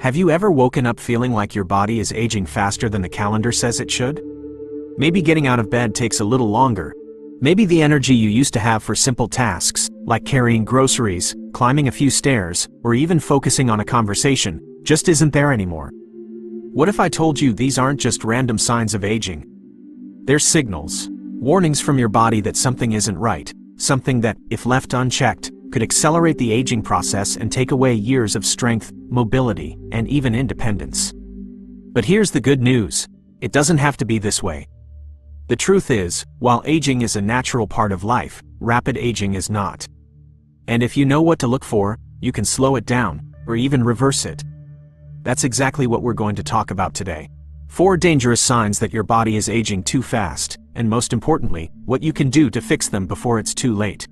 Have you ever woken up feeling like your body is aging faster than the calendar says it should? Maybe getting out of bed takes a little longer. Maybe the energy you used to have for simple tasks, like carrying groceries, climbing a few stairs, or even focusing on a conversation, just isn't there anymore. What if I told you these aren't just random signs of aging? They're signals, warnings from your body that something isn't right, something that, if left unchecked, could accelerate the aging process and take away years of strength, mobility, and even independence. But here's the good news: it doesn't have to be this way. The truth is, while aging is a natural part of life, rapid aging is not. And if you know what to look for, you can slow it down, or even reverse it. That's exactly what we're going to talk about today. 4 dangerous signs that your body is aging too fast, and most importantly, what you can do to fix them before it's too late.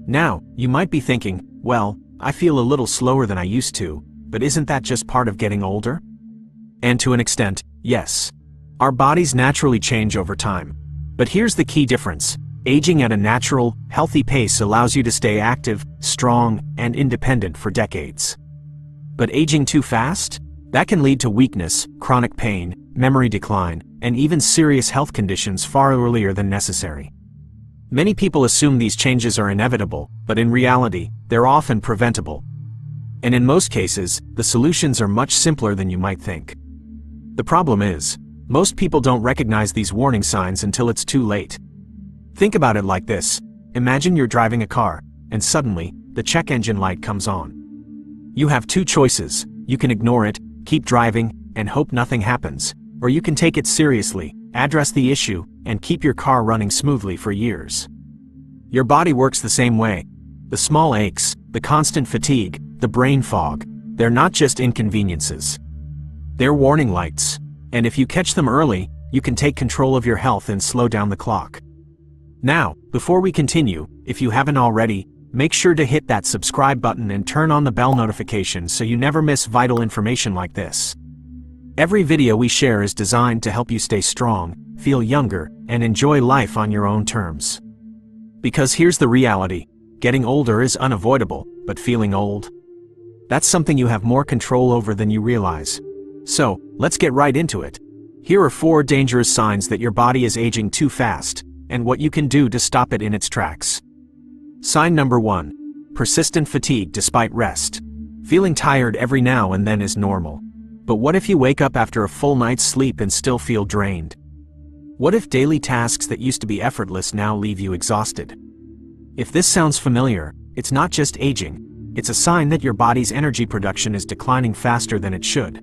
Now, you might be thinking, well, I feel a little slower than I used to, but isn't that just part of getting older? And to an extent, yes. Our bodies naturally change over time. But here's the key difference: aging at a natural, healthy pace allows you to stay active, strong, and independent for decades. But aging too fast? That can lead to weakness, chronic pain, memory decline, and even serious health conditions far earlier than necessary. Many people assume these changes are inevitable, but in reality, they're often preventable. And in most cases, the solutions are much simpler than you might think. The problem is, most people don't recognize these warning signs until it's too late. Think about it like this: imagine you're driving a car, and suddenly, the check engine light comes on. You have 2 choices: you can ignore it, keep driving, and hope nothing happens, or you can take it seriously, address the issue, and keep your car running smoothly for years. Your body works the same way. The small aches, the constant fatigue, the brain fog, they're not just inconveniences. They're warning lights, and if you catch them early, you can take control of your health and slow down the clock. Now, before we continue, if you haven't already, make sure to hit that subscribe button and turn on the bell notification so you never miss vital information like this. Every video we share is designed to help you stay strong, feel younger, and enjoy life on your own terms. Because here's the reality: getting older is unavoidable, but feeling old? That's something you have more control over than you realize. So, let's get right into it. Here are 4 dangerous signs that your body is aging too fast, and what you can do to stop it in its tracks. Sign number 1. Persistent fatigue despite rest. Feeling tired every now and then is normal. But what if you wake up after a full night's sleep and still feel drained? What if daily tasks that used to be effortless now leave you exhausted? If this sounds familiar, it's not just aging. It's a sign that your body's energy production is declining faster than it should.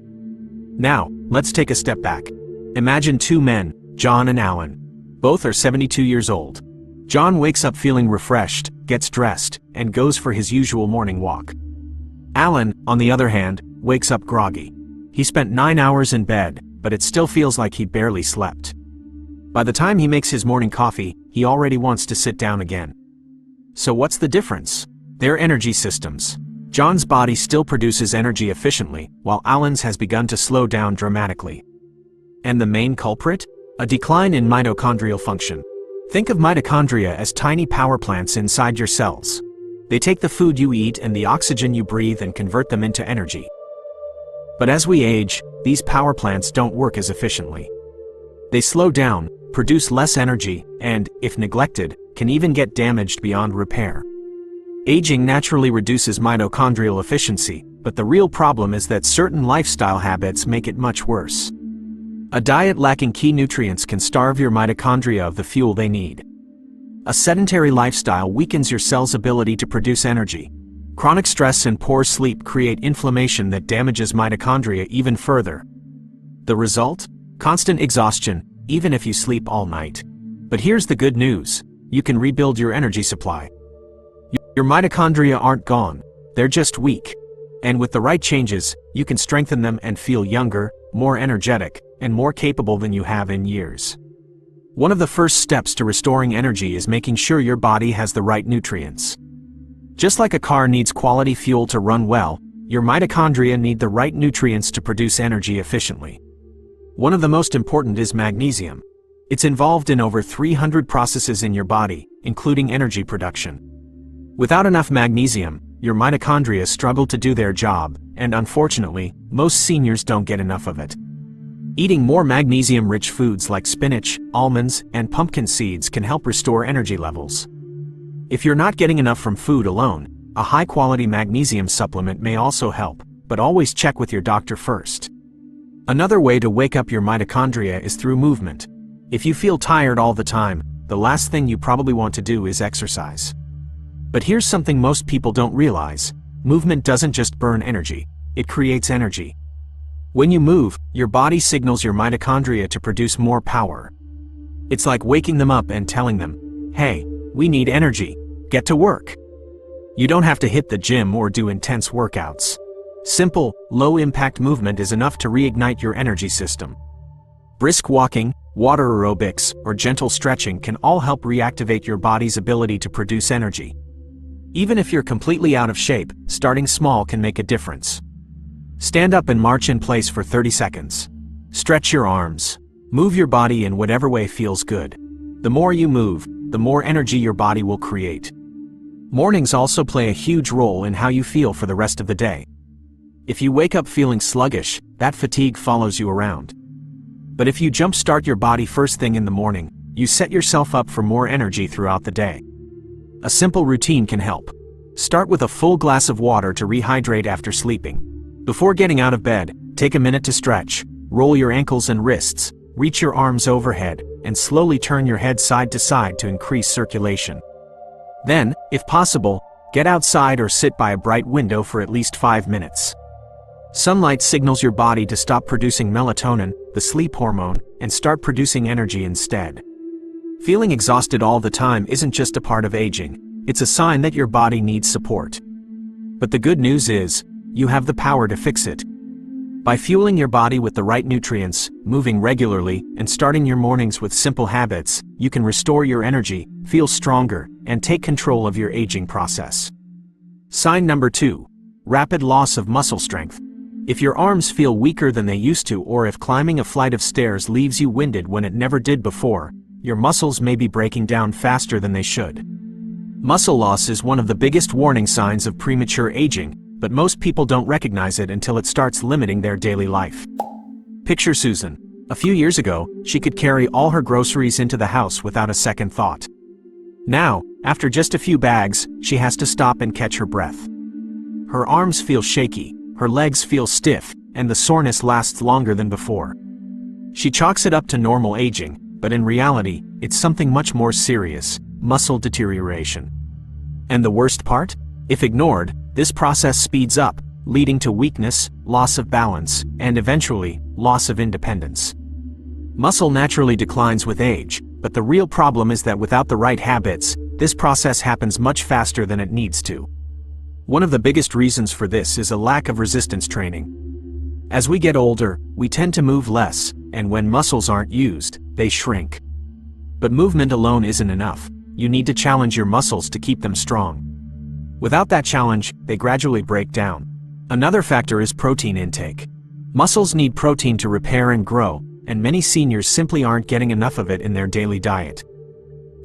Now, let's take a step back. Imagine 2 men, John and Alan. Both are 72 years old. John wakes up feeling refreshed, gets dressed, and goes for his usual morning walk. Alan, on the other hand, wakes up groggy. He spent 9 hours in bed, but it still feels like he barely slept. By the time he makes his morning coffee, he already wants to sit down again. So what's the difference? They're energy systems. John's body still produces energy efficiently, while Alan's has begun to slow down dramatically. And the main culprit? A decline in mitochondrial function. Think of mitochondria as tiny power plants inside your cells. They take the food you eat and the oxygen you breathe and convert them into energy. But as we age, these power plants don't work as efficiently. They slow down, produce less energy, and, if neglected, can even get damaged beyond repair. Aging naturally reduces mitochondrial efficiency, but the real problem is that certain lifestyle habits make it much worse. A diet lacking key nutrients can starve your mitochondria of the fuel they need. A sedentary lifestyle weakens your cell's ability to produce energy. Chronic stress and poor sleep create inflammation that damages mitochondria even further. The result? Constant exhaustion, even if you sleep all night. But here's the good news: you can rebuild your energy supply. Your mitochondria aren't gone, they're just weak. And with the right changes, you can strengthen them and feel younger, more energetic, and more capable than you have in years. One of the first steps to restoring energy is making sure your body has the right nutrients. Just like a car needs quality fuel to run well, your mitochondria need the right nutrients to produce energy efficiently. One of the most important is magnesium. It's involved in over 300 processes in your body, including energy production. Without enough magnesium, your mitochondria struggle to do their job, and unfortunately, most seniors don't get enough of it. Eating more magnesium-rich foods like spinach, almonds, and pumpkin seeds can help restore energy levels. If you're not getting enough from food alone, a high-quality magnesium supplement may also help, but always check with your doctor first. Another way to wake up your mitochondria is through movement. If you feel tired all the time, the last thing you probably want to do is exercise. But here's something most people don't realize. Movement doesn't just burn energy, it creates energy. When you move, your body signals your mitochondria to produce more power. It's like waking them up and telling them, hey, we need energy, get to work. You don't have to hit the gym or do intense workouts. Simple, low-impact movement is enough to reignite your energy system. Brisk walking, water aerobics, or gentle stretching can all help reactivate your body's ability to produce energy. Even if you're completely out of shape, starting small can make a difference. Stand up and march in place for 30 seconds. Stretch your arms. Move your body in whatever way feels good. The more you move, the more energy your body will create. Mornings also play a huge role in how you feel for the rest of the day. If you wake up feeling sluggish, that fatigue follows you around. But if you jumpstart your body first thing in the morning, you set yourself up for more energy throughout the day. A simple routine can help. Start with a full glass of water to rehydrate after sleeping. Before getting out of bed, take a minute to stretch, roll your ankles and wrists, reach your arms overhead, and slowly turn your head side to side to increase circulation. Then, if possible, get outside or sit by a bright window for at least 5 minutes. Sunlight signals your body to stop producing melatonin, the sleep hormone, and start producing energy instead. Feeling exhausted all the time isn't just a part of aging, it's a sign that your body needs support. But the good news is, you have the power to fix it. By fueling your body with the right nutrients, moving regularly, and starting your mornings with simple habits, you can restore your energy, feel stronger, and take control of your aging process. Sign number 2. Rapid loss of muscle strength. If your arms feel weaker than they used to, or if climbing a flight of stairs leaves you winded when it never did before, your muscles may be breaking down faster than they should. Muscle loss is one of the biggest warning signs of premature aging, but most people don't recognize it until it starts limiting their daily life. Picture Susan. A few years ago, she could carry all her groceries into the house without a second thought. Now, after just a few bags, she has to stop and catch her breath. Her arms feel shaky, her legs feel stiff, and the soreness lasts longer than before. She chalks it up to normal aging, but in reality, it's something much more serious: muscle deterioration. And the worst part? If ignored, this process speeds up, leading to weakness, loss of balance, and eventually, loss of independence. Muscle naturally declines with age, but the real problem is that without the right habits, this process happens much faster than it needs to. One of the biggest reasons for this is a lack of resistance training. As we get older, we tend to move less, and when muscles aren't used, they shrink. But movement alone isn't enough. You need to challenge your muscles to keep them strong. Without that challenge, they gradually break down. Another factor is protein intake. Muscles need protein to repair and grow, and many seniors simply aren't getting enough of it in their daily diet.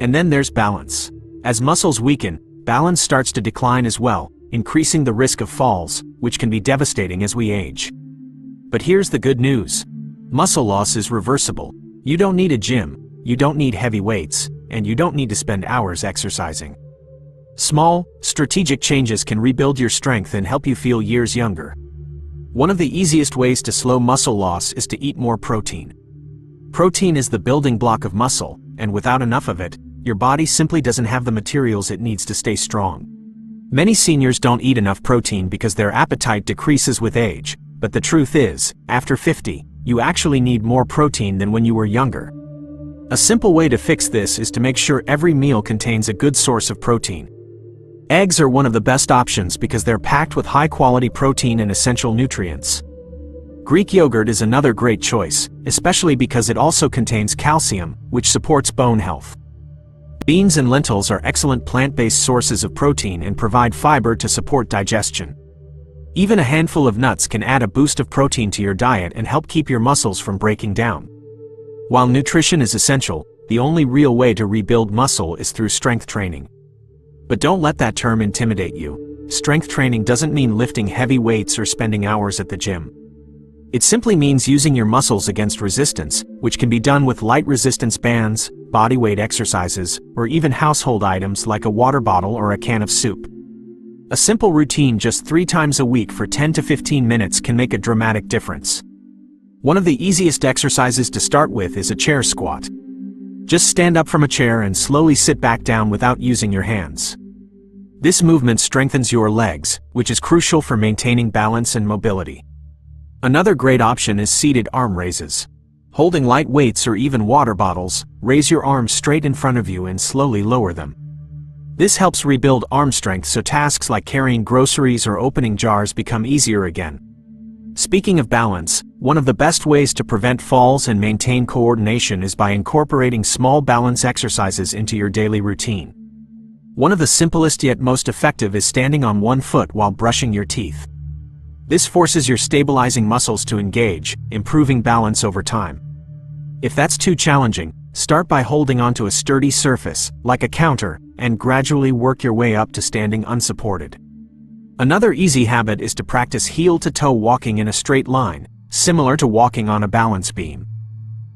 And then there's balance. As muscles weaken, balance starts to decline as well, increasing the risk of falls, which can be devastating as we age. But here's the good news. Muscle loss is reversible. You don't need a gym, you don't need heavy weights, and you don't need to spend hours exercising. Small, strategic changes can rebuild your strength and help you feel years younger. One of the easiest ways to slow muscle loss is to eat more protein. Protein is the building block of muscle, and without enough of it, your body simply doesn't have the materials it needs to stay strong. Many seniors don't eat enough protein because their appetite decreases with age, but the truth is, after 50, you actually need more protein than when you were younger. A simple way to fix this is to make sure every meal contains a good source of protein. Eggs are one of the best options because they're packed with high-quality protein and essential nutrients. Greek yogurt is another great choice, especially because it also contains calcium, which supports bone health. Beans and lentils are excellent plant-based sources of protein and provide fiber to support digestion. Even a handful of nuts can add a boost of protein to your diet and help keep your muscles from breaking down. While nutrition is essential, the only real way to rebuild muscle is through strength training. But don't let that term intimidate you. strength training doesn't mean lifting heavy weights or spending hours at the gym. It simply means using your muscles against resistance, which can be done with light resistance bands, bodyweight exercises, or even household items like a water bottle or a can of soup. A simple routine just 3 times a week for 10 to 15 minutes can make a dramatic difference. One of the easiest exercises to start with is a chair squat. Just stand up from a chair and slowly sit back down without using your hands. This movement strengthens your legs, which is crucial for maintaining balance and mobility. Another great option is seated arm raises. Holding light weights or even water bottles, raise your arms straight in front of you and slowly lower them. This helps rebuild arm strength so tasks like carrying groceries or opening jars become easier again. Speaking of balance, one of the best ways to prevent falls and maintain coordination is by incorporating small balance exercises into your daily routine. One of the simplest yet most effective is standing on one foot while brushing your teeth. This forces your stabilizing muscles to engage, improving balance over time. If that's too challenging, start by holding onto a sturdy surface, like a counter, and gradually work your way up to standing unsupported. Another easy habit is to practice heel-to-toe walking in a straight line, similar to walking on a balance beam.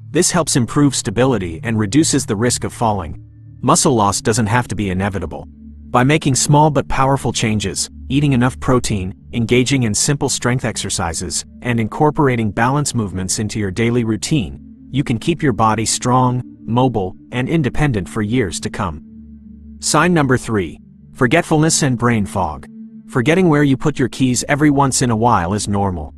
This helps improve stability and reduces the risk of falling. Muscle loss doesn't have to be inevitable. By making small but powerful changes, eating enough protein, engaging in simple strength exercises, and incorporating balance movements into your daily routine, you can keep your body strong, mobile, and independent for years to come. Sign number 3. Forgetfulness and brain fog. Forgetting where you put your keys every once in a while is normal.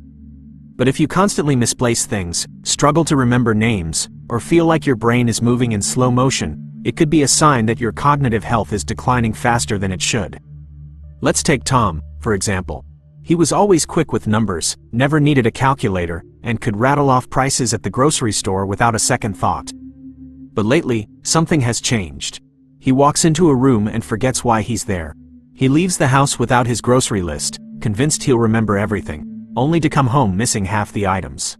But if you constantly misplace things, struggle to remember names, or feel like your brain is moving in slow motion, it could be a sign that your cognitive health is declining faster than it should. Let's take Tom, for example. He was always quick with numbers, never needed a calculator, and could rattle off prices at the grocery store without a second thought. But lately, something has changed. He walks into a room and forgets why he's there. He leaves the house without his grocery list, convinced he'll remember everything, only to come home missing half the items.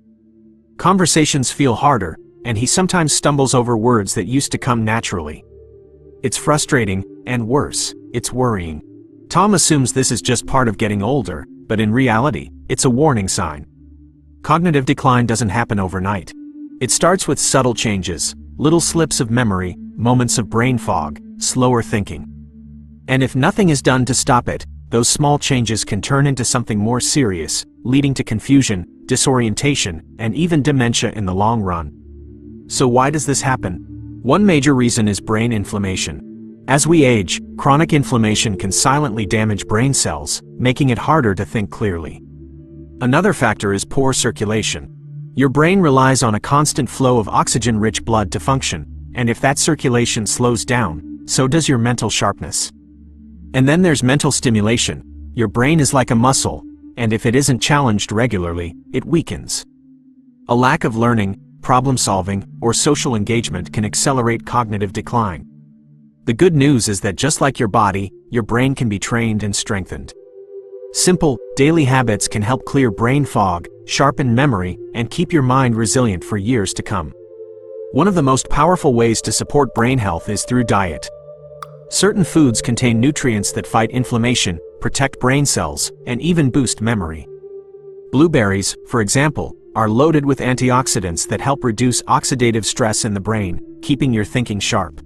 Conversations feel harder, and he sometimes stumbles over words that used to come naturally. It's frustrating, and worse, it's worrying. Tom assumes this is just part of getting older, but in reality, it's a warning sign. Cognitive decline doesn't happen overnight. It starts with subtle changes, little slips of memory, moments of brain fog, slower thinking. And if nothing is done to stop it, those small changes can turn into something more serious, leading to confusion, disorientation, and even dementia in the long run. So why does this happen? One major reason is brain inflammation. As we age, chronic inflammation can silently damage brain cells, making it harder to think clearly. Another factor is poor circulation. Your brain relies on a constant flow of oxygen-rich blood to function, and if that circulation slows down, so does your mental sharpness. And then there's mental stimulation. Your brain is like a muscle, and if it isn't challenged regularly, it weakens. A lack of learning, problem-solving, or social engagement can accelerate cognitive decline. The good news is that just like your body, your brain can be trained and strengthened. Simple, daily habits can help clear brain fog, sharpen memory, and keep your mind resilient for years to come. One of the most powerful ways to support brain health is through diet. Certain foods contain nutrients that fight inflammation, protect brain cells, and even boost memory. Blueberries, for example, are loaded with antioxidants that help reduce oxidative stress in the brain, keeping your thinking sharp.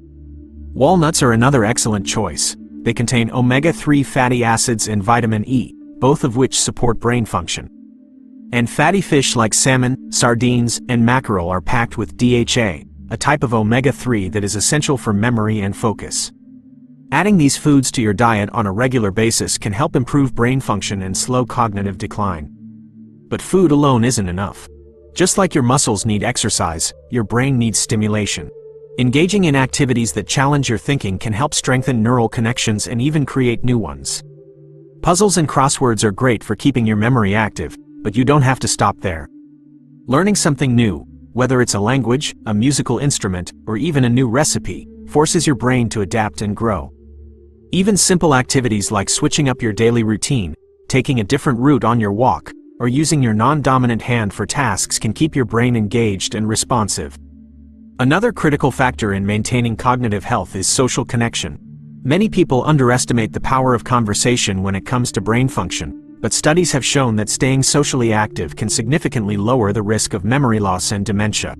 Walnuts are another excellent choice. They contain omega-3 fatty acids and vitamin E, both of which support brain function. And fatty fish like salmon, sardines, and mackerel are packed with DHA, a type of omega-3 that is essential for memory and focus. Adding these foods to your diet on a regular basis can help improve brain function and slow cognitive decline. But food alone isn't enough. Just like your muscles need exercise, your brain needs stimulation. Engaging in activities that challenge your thinking can help strengthen neural connections and even create new ones. Puzzles and crosswords are great for keeping your memory active, but you don't have to stop there. Learning something new, whether it's a language, a musical instrument, or even a new recipe, forces your brain to adapt and grow. Even simple activities like switching up your daily routine, taking a different route on your walk, or using your non-dominant hand for tasks can keep your brain engaged and responsive. Another critical factor in maintaining cognitive health is social connection. Many people underestimate the power of conversation when it comes to brain function, but studies have shown that staying socially active can significantly lower the risk of memory loss and dementia.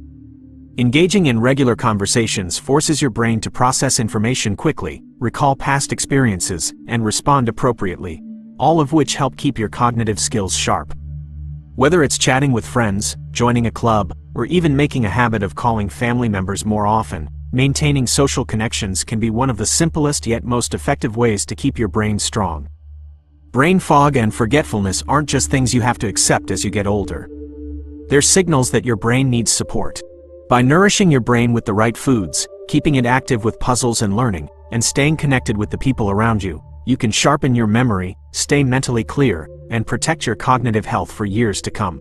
Engaging in regular conversations forces your brain to process information quickly, recall past experiences, and respond appropriately, all of which help keep your cognitive skills sharp. Whether it's chatting with friends, joining a club, or even making a habit of calling family members more often, maintaining social connections can be one of the simplest yet most effective ways to keep your brain strong. Brain fog and forgetfulness aren't just things you have to accept as you get older. They're signals that your brain needs support. By nourishing your brain with the right foods, keeping it active with puzzles and learning, and staying connected with the people around you, you can sharpen your memory, stay mentally clear, and protect your cognitive health for years to come.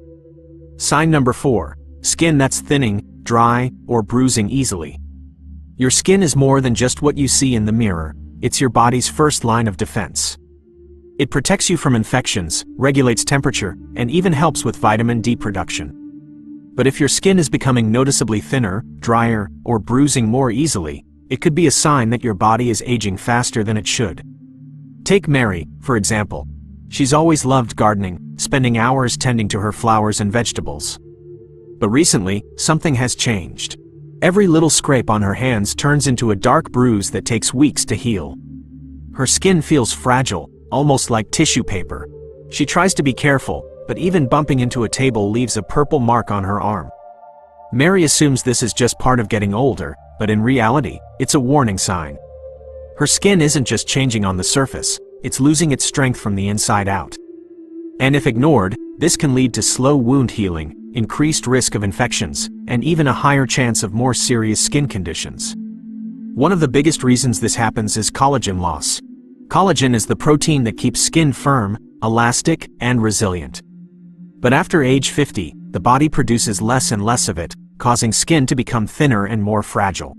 Sign number 4. Skin that's thinning, dry, or bruising easily. Your skin is more than just what you see in the mirror. It's your body's first line of defense. It protects you from infections, regulates temperature, and even helps with vitamin D production. But if your skin is becoming noticeably thinner, drier, or bruising more easily, it could be a sign that your body is aging faster than it should. Take Mary, for example. She's always loved gardening, spending hours tending to her flowers and vegetables. But recently, something has changed. Every little scrape on her hands turns into a dark bruise that takes weeks to heal. Her skin feels fragile, almost like tissue paper. She tries to be careful, but even bumping into a table leaves a purple mark on her arm. Mary assumes this is just part of getting older, but in reality, it's a warning sign. Her skin isn't just changing on the surface, it's losing its strength from the inside out. And if ignored, this can lead to slow wound healing, increased risk of infections, and even a higher chance of more serious skin conditions. One of the biggest reasons this happens is collagen loss. Collagen is the protein that keeps skin firm, elastic, and resilient. But after age 50, the body produces less and less of it, causing skin to become thinner and more fragile.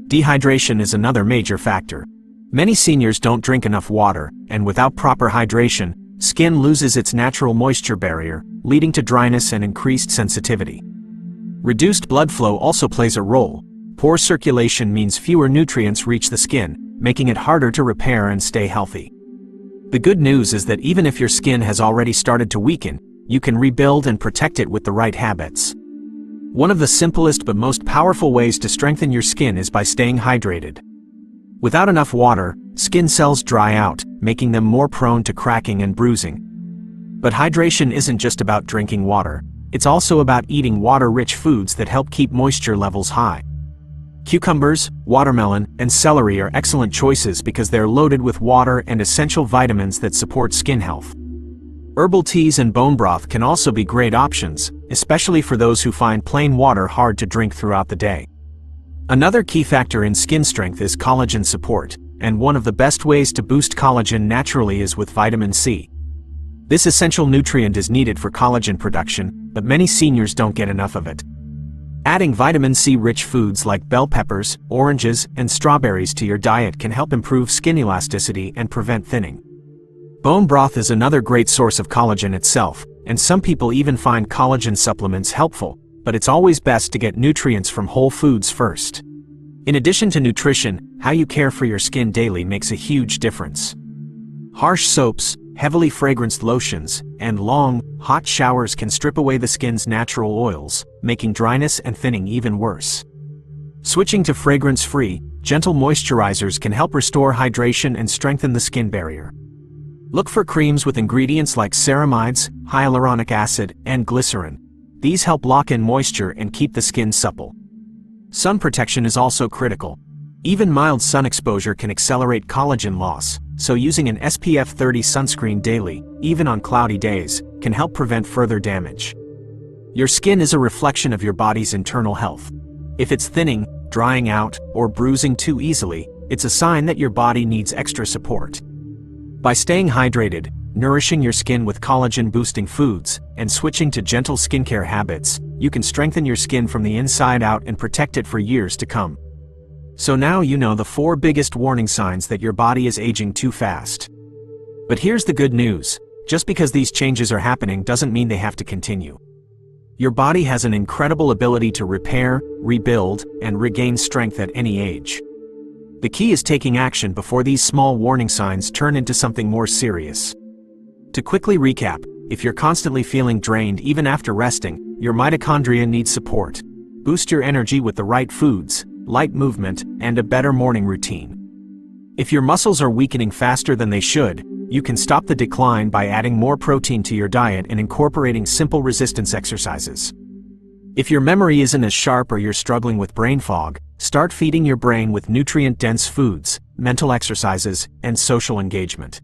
Dehydration is another major factor. Many seniors don't drink enough water, and without proper hydration, skin loses its natural moisture barrier, leading to dryness and increased sensitivity. Reduced blood flow also plays a role. Poor circulation means fewer nutrients reach the skin, making it harder to repair and stay healthy. The good news is that even if your skin has already started to weaken, you can rebuild and protect it with the right habits. One of the simplest but most powerful ways to strengthen your skin is by staying hydrated. Without enough water, skin cells dry out, making them more prone to cracking and bruising. But hydration isn't just about drinking water, it's also about eating water-rich foods that help keep moisture levels high. Cucumbers, watermelon, and celery are excellent choices because they're loaded with water and essential vitamins that support skin health. Herbal teas and bone broth can also be great options, especially for those who find plain water hard to drink throughout the day. Another key factor in skin strength is collagen support, and one of the best ways to boost collagen naturally is with vitamin C. This essential nutrient is needed for collagen production, but many seniors don't get enough of it. Adding vitamin C-rich foods like bell peppers, oranges, and strawberries to your diet can help improve skin elasticity and prevent thinning. Bone broth is another great source of collagen itself, and some people even find collagen supplements helpful, but it's always best to get nutrients from whole foods first. In addition to nutrition, how you care for your skin daily makes a huge difference. Harsh soaps, heavily fragranced lotions, and long, hot showers can strip away the skin's natural oils, making dryness and thinning even worse. Switching to fragrance-free, gentle moisturizers can help restore hydration and strengthen the skin barrier. Look for creams with ingredients like ceramides, hyaluronic acid, and glycerin. These help lock in moisture and keep the skin supple. Sun protection is also critical. Even mild sun exposure can accelerate collagen loss, so using an SPF 30 sunscreen daily, even on cloudy days, can help prevent further damage. Your skin is a reflection of your body's internal health. If it's thinning, drying out, or bruising too easily, it's a sign that your body needs extra support. By staying hydrated, nourishing your skin with collagen-boosting foods, and switching to gentle skincare habits, you can strengthen your skin from the inside out and protect it for years to come. So now you know the 4 biggest warning signs that your body is aging too fast. But here's the good news. Just because these changes are happening doesn't mean they have to continue. Your body has an incredible ability to repair, rebuild, and regain strength at any age. The key is taking action before these small warning signs turn into something more serious. To quickly recap, if you're constantly feeling drained even after resting, your mitochondria need support. Boost your energy with the right foods, light movement, and a better morning routine. If your muscles are weakening faster than they should, you can stop the decline by adding more protein to your diet and incorporating simple resistance exercises. If your memory isn't as sharp or you're struggling with brain fog, start feeding your brain with nutrient-dense foods, mental exercises, and social engagement.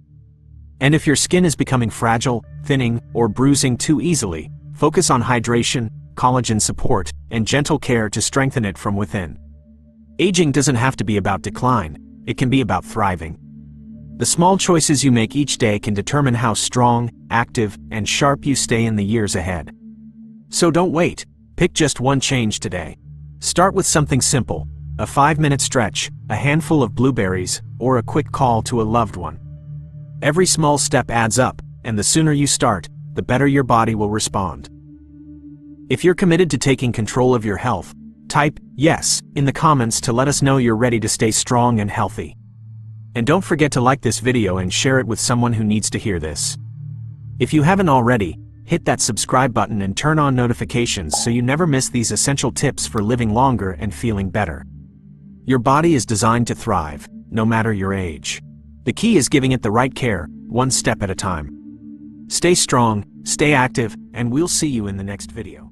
And if your skin is becoming fragile, thinning, or bruising too easily, focus on hydration, collagen support, and gentle care to strengthen it from within. Aging doesn't have to be about decline, it can be about thriving. The small choices you make each day can determine how strong, active, and sharp you stay in the years ahead. So don't wait, pick just one change today. Start with something simple, a 5-minute stretch, a handful of blueberries, or a quick call to a loved one. Every small step adds up, and the sooner you start, the better your body will respond. If you're committed to taking control of your health, type "yes" in the comments to let us know you're ready to stay strong and healthy. And don't forget to like this video and share it with someone who needs to hear this. If you haven't already, hit that subscribe button and turn on notifications so you never miss these essential tips for living longer and feeling better. Your body is designed to thrive, no matter your age. The key is giving it the right care, one step at a time. Stay strong, stay active, and we'll see you in the next video.